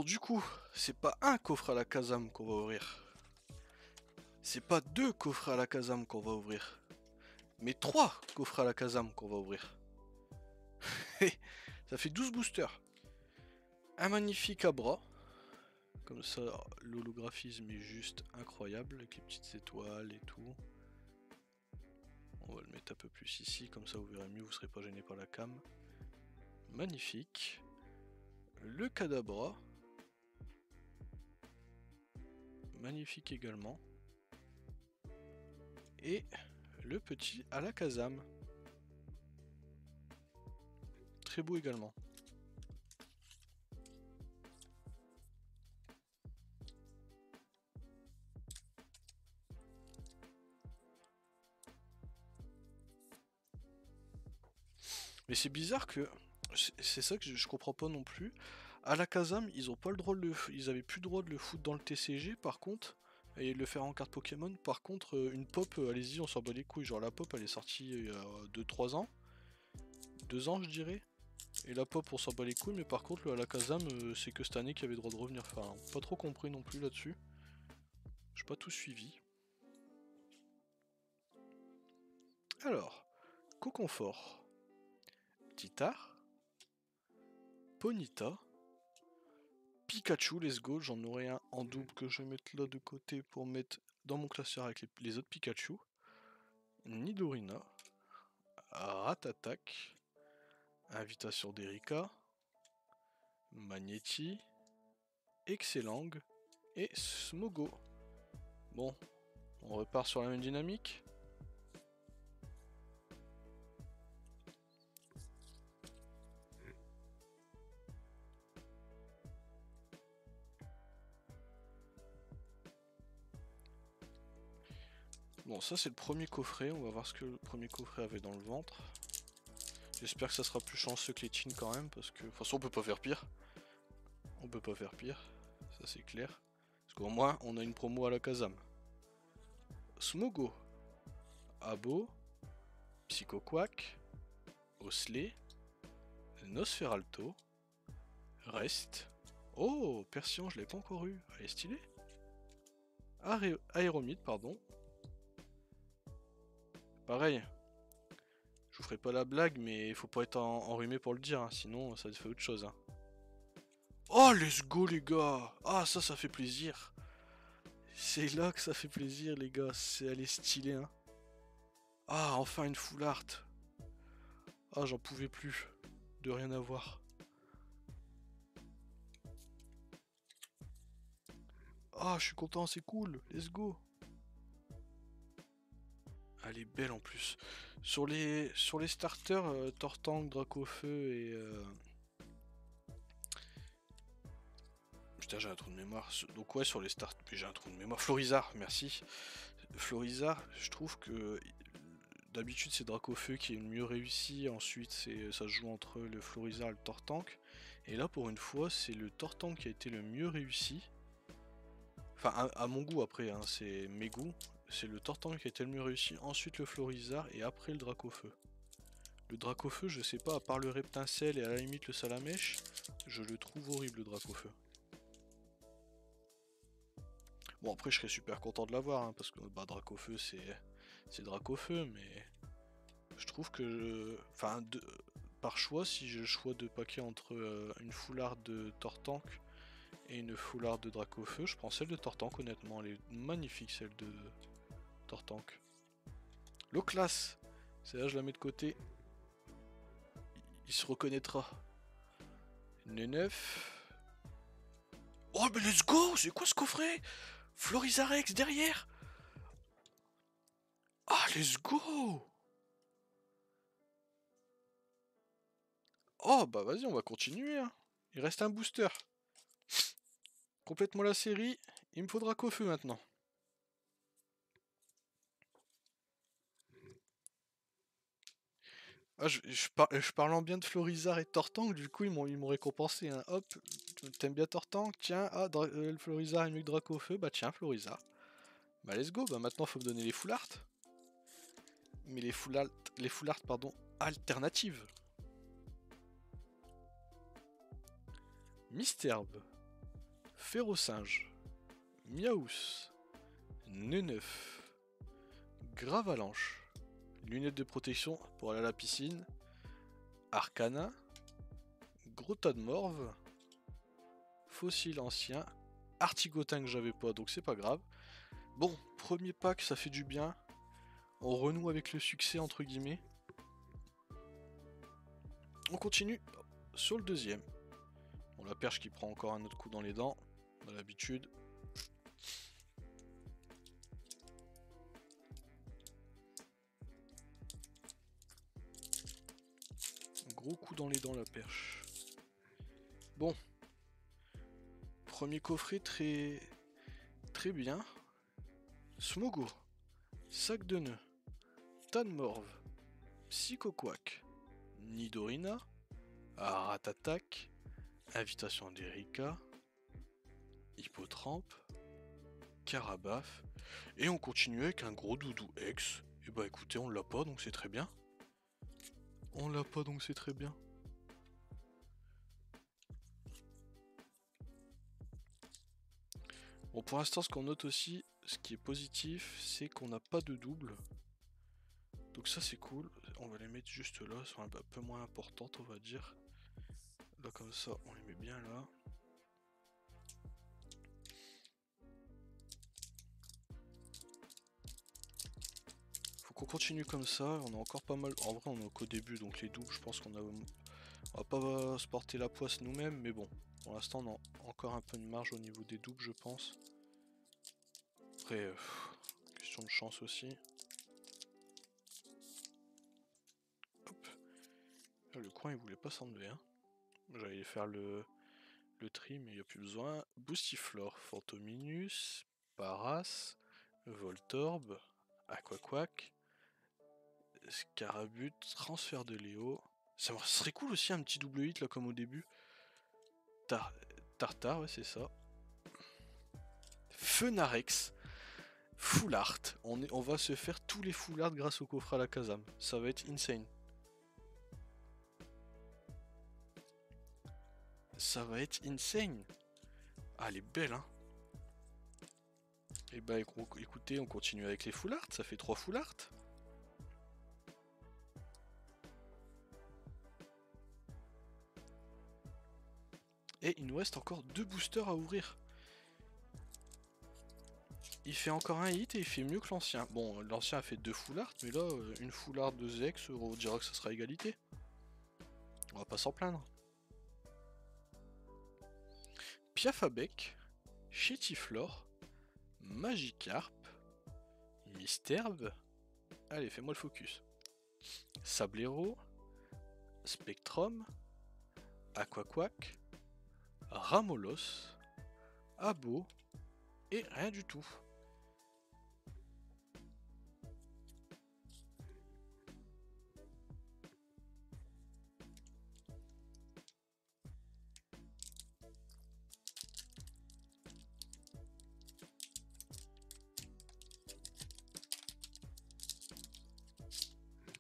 Bon, du coup, c'est pas un coffre à la Kazam qu'on va ouvrir. C'est pas deux coffres à la Kazam qu'on va ouvrir. Mais trois coffres à la Kazam qu'on va ouvrir. Ça fait 12 boosters. Un magnifique Abra. Comme ça, l'holographisme est juste incroyable avec les petites étoiles et tout. On va le mettre un peu plus ici, comme ça vous verrez mieux, vous serez pas gêné par la cam. Magnifique. Le Kadabra. Magnifique également. Et le petit Alakazam. Très beau également. Mais c'est bizarre que... C'est ça que je comprends pas non plus. Alakazam, ils ont pas le droit de le... Ils avaient plus le droit de le foutre dans le TCG par contre. Et de le faire en carte Pokémon. Par contre, une pop, allez-y, on s'en bat les couilles. Genre la pop, elle est sortie il y a 2-3 ans. 2 ans, je dirais. Et la pop, on s'en bat les couilles. Mais par contre, le Alakazam, c'est que cette année qu'il avait le droit de revenir. Enfin, pas trop compris non plus là-dessus. J'ai pas tout suivi. Alors, Coconfort. Titar. Ponyta. Pikachu, let's go, j'en aurai un en double que je vais mettre là de côté pour mettre dans mon classeur avec les autres Pikachu. Nidorina, Ratatak, Invitation d'Erika, Magnéti, Excellang et Smogo. Bon, on repart sur la même dynamique. Bon, ça c'est le premier coffret, on va voir ce que le premier coffret avait dans le ventre. J'espère que ça sera plus chanceux que les Chin quand même, parce que de toute façon on peut pas faire pire. On peut pas faire pire, ça c'est clair. Parce qu'au moins on a une promo à la Kazam. Smogo, Abo, Psychoquack, Osley, Nosferalto, Rest. Oh, Persian, je l'ai pas encore eu. Elle est stylée. Aéromide, pardon. Pareil. Je vous ferai pas la blague, mais il faut pas être enrhumé pour le dire, hein, sinon ça fait autre chose. Hein. Oh, let's go les gars. Ah, ça fait plaisir. C'est là que ça fait plaisir les gars. Elle est stylée. Hein. Ah, enfin une full art. Ah, j'en pouvais plus de rien avoir. Ah, je suis content, c'est cool. Let's go. Elle est belle en plus. Sur les starters, Tortank, Dracofeu et... Putain, j'ai un trou de mémoire. Donc ouais, sur les starters... J'ai un trou de mémoire. Florizard, merci. Florizard, je trouve que... D'habitude, c'est Dracofeu qui est le mieux réussi. Ensuite, ça se joue entre le Florizard et le Tortank. Et là, pour une fois, c'est le Tortank qui a été le mieux réussi. Enfin, à mon goût après, hein, c'est mes goûts. C'est le Tortank qui a été le mieux réussi, ensuite le Florizard et après le Dracofeu. Le Dracofeu, je sais pas, à part le Reptincelle et à la limite le Salamèche, je le trouve horrible le Dracofeu. Bon après je serais super content de l'avoir, hein, parce que bah, Dracofeu c'est Dracofeu, mais je trouve que... Enfin, par choix, si j'ai le choix de paquet entre une foularde de Tortank et une foularde de Dracofeu, je prends celle de Tortank honnêtement, elle est magnifique celle de Tortank. L'Oclas, celle-là je la mets de côté. Il se reconnaîtra. Neuf. Oh mais let's go. C'est quoi ce coffret? Florizarex derrière. Ah let's go. Oh bah vas-y on va continuer hein. Il reste un booster. Complètement la série. Il me faudra Kofu maintenant. Ah, je parle en bien de Florizard et de Tortank, du coup ils m'ont récompensé. Hein. Hop, t'aimes bien Tortank? Tiens, ah, le Florizard est mieux que Dracofeu, bah tiens, Florizard. Bah let's go, bah maintenant faut me donner les full art. Mais les full art, pardon, alternatives. Misterbe, Ferrosinge, Miaous, Neneuf, Gravalanche, lunettes de protection pour aller à la piscine, Arcana, Gros tas de morve, Fossile ancien, Artigotin que j'avais pas donc c'est pas grave. Bon, premier pack ça fait du bien. On renoue avec le succès entre guillemets. On continue sur le deuxième. Bon, la perche qui prend encore un autre coup dans les dents, on a l'habitude. Gros coup dans les dents la perche. Bon. Premier coffret très bien. Smogo. Sac de nœuds. Tanmorve. Psychoquack. Nidorina. Aratatak. Invitation d'Erika. Hippotrampe. Carabaf. Et on continue avec un gros doudou X. Et bah écoutez, on l'a pas donc c'est très bien. On l'a pas donc c'est très bien. Bon, pour l'instant, ce qu'on note aussi, ce qui est positif, c'est qu'on n'a pas de double. Donc ça c'est cool. On va les mettre juste là, elles sont un peu moins importantes on va dire. Là comme ça, on les met bien là. Faut qu'on continue comme ça, on a encore pas mal. En vrai on est qu'au début donc les doubles je pense qu'on va pas se porter la poisse nous-mêmes mais bon. Pour l'instant on a encore un peu de marge au niveau des doubles je pense. Après, question de chance aussi. Hop. Là, le coin il voulait pas s'enlever hein. J'allais faire le tri mais il n'y a plus besoin. Boostiflore, Fantominus, Paras, Voltorb, Aquaquack, Scarabut, Transfert de Léo. Ça serait cool aussi un petit double hit là comme au début. Tartare, ouais c'est ça. Fenarex, Full Art. On va se faire tous les Full Art grâce au coffre à la Kazam. Ça va être insane. Ça va être insane. Ah elle est belle hein. Et bah écoutez, on continue avec les Full Art, ça fait 3 Full Art. Et il nous reste encore 2 boosters à ouvrir. Il fait encore un hit et il fait mieux que l'ancien. Bon, l'ancien a fait 2 Full Art, mais là, une Full Art de Zex, on dira que ça sera égalité. On va pas s'en plaindre. Piafabec, Chétiflore, Magikarp, Misterbe. Allez, fais-moi le focus. Sablero, Spectrum, Aquaquack, Ramolos, Abo et rien du tout.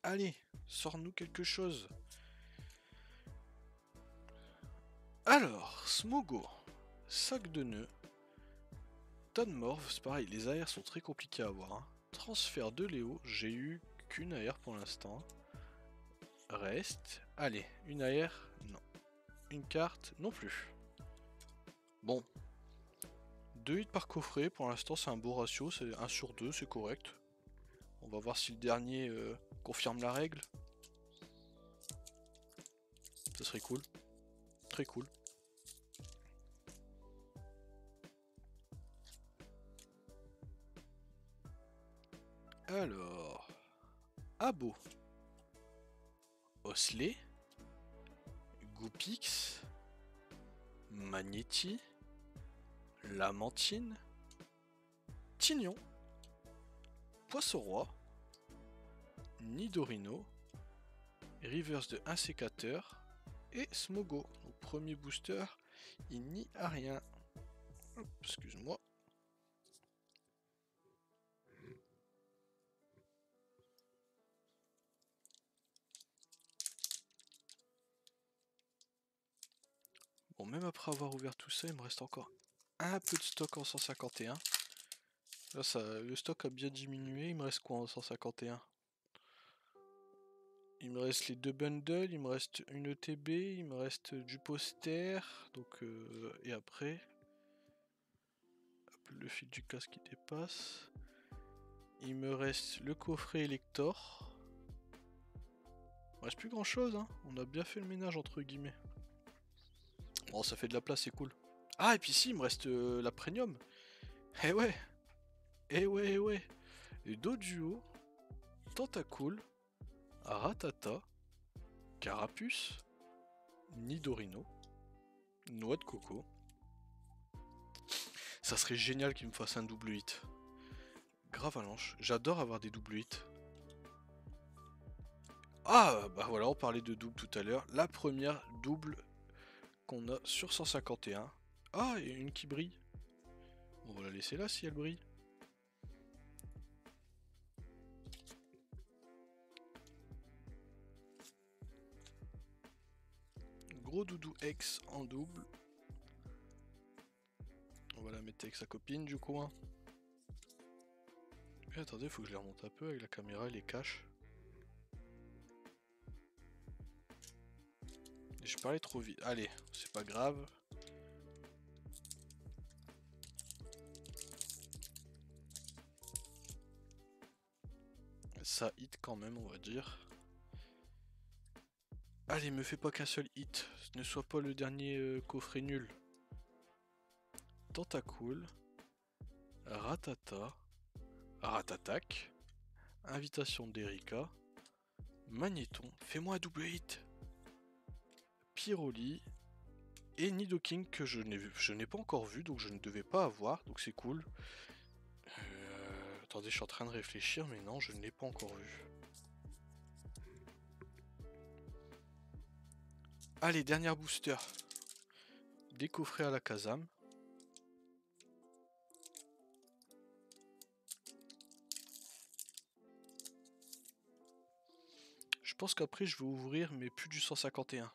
Allez, sors-nous quelque chose. Alors, Smogo, Sac de nœuds, Tanmorve, c'est pareil, les AR sont très compliqués à avoir. Hein. Transfert de Léo, j'ai eu qu'une AR pour l'instant. Reste. Allez, une AR, non. Une carte, non plus. Bon. 2 hits par coffret, pour l'instant c'est un beau ratio, c'est 1 sur 2, c'est correct. On va voir si le dernier confirme la règle. Ça serait cool. Très cool. Alors... Abo. Osley. Goupix. Magnéti. Lamantine. Tignon. Poisson-roi. Nidorino. Reverse de 1 sécateur. Et Smogo. Donc premier booster, il n'y a rien. Excuse-moi. Bon, même après avoir ouvert tout ça, il me reste encore un peu de stock en 151. Là, le stock a bien diminué. Il me reste quoi en 151? Il me reste les 2 bundles, il me reste une ETB, il me reste du poster. Donc, et après, hop, le fil du casque qui dépasse. Il me reste le coffret Elector. Il reste plus grand chose, hein. On a bien fait le ménage entre guillemets. Bon, ça fait de la place, c'est cool. Ah, et puis si, il me reste la premium. Eh ouais, eh ouais, eh ouais. Et Doduo, Tentacool, Ratata, Carapuce, Nidorino, Noix de coco. Ça serait génial qu'il me fasse un double hit. Gravalanche, j'adore avoir des double hits. Ah, bah voilà, on parlait de double tout à l'heure. La première double qu'on a sur 151. Ah, et une qui brille. On va la laisser là si elle brille. Gros doudou X en double. On va la mettre avec sa copine du coup. Hein. Et attendez, faut que je les remonte un peu avec la caméra et les cache. Je parlais trop vite. Allez, c'est pas grave. Ça hit quand même, on va dire. Allez, me fais pas qu'un seul hit. Ce ne soit pas le dernier coffret nul. Tentacool. Ratata. Ratatac. Invitation d'Erika. Magnéton. Fais-moi un double hit. Pyroli. Et Nidoking que je n'ai pas encore vu, donc je ne devais pas avoir, donc c'est cool. Attendez, je suis en train de réfléchir, mais non, je ne l'ai pas encore vu. Allez, dernière booster. Des coffrets à la Kazam. Je pense qu'après je vais ouvrir, mais plus du 151.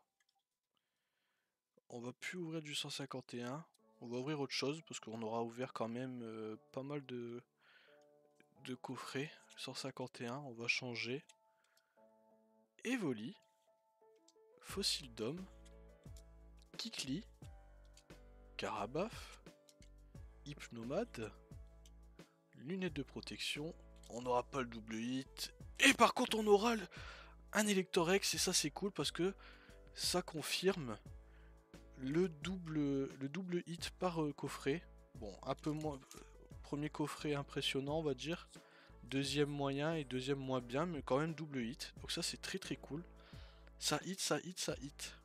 On va plus ouvrir du 151. On va ouvrir autre chose, parce qu'on aura ouvert quand même pas mal de coffrets. 151, on va changer. Evoli. Fossile d'homme. Kikli. Carabaf. Hypnomade. Lunettes de protection. On n'aura pas le double hit. Et par contre on aura un Electorex, et ça c'est cool parce que ça confirme le double hit par coffret. Bon, un peu moins. Premier coffret impressionnant, on va dire. Deuxième moyen et deuxième moins bien, mais quand même double hit. Donc ça c'est très très cool. Ça hit, ça hit, ça hit.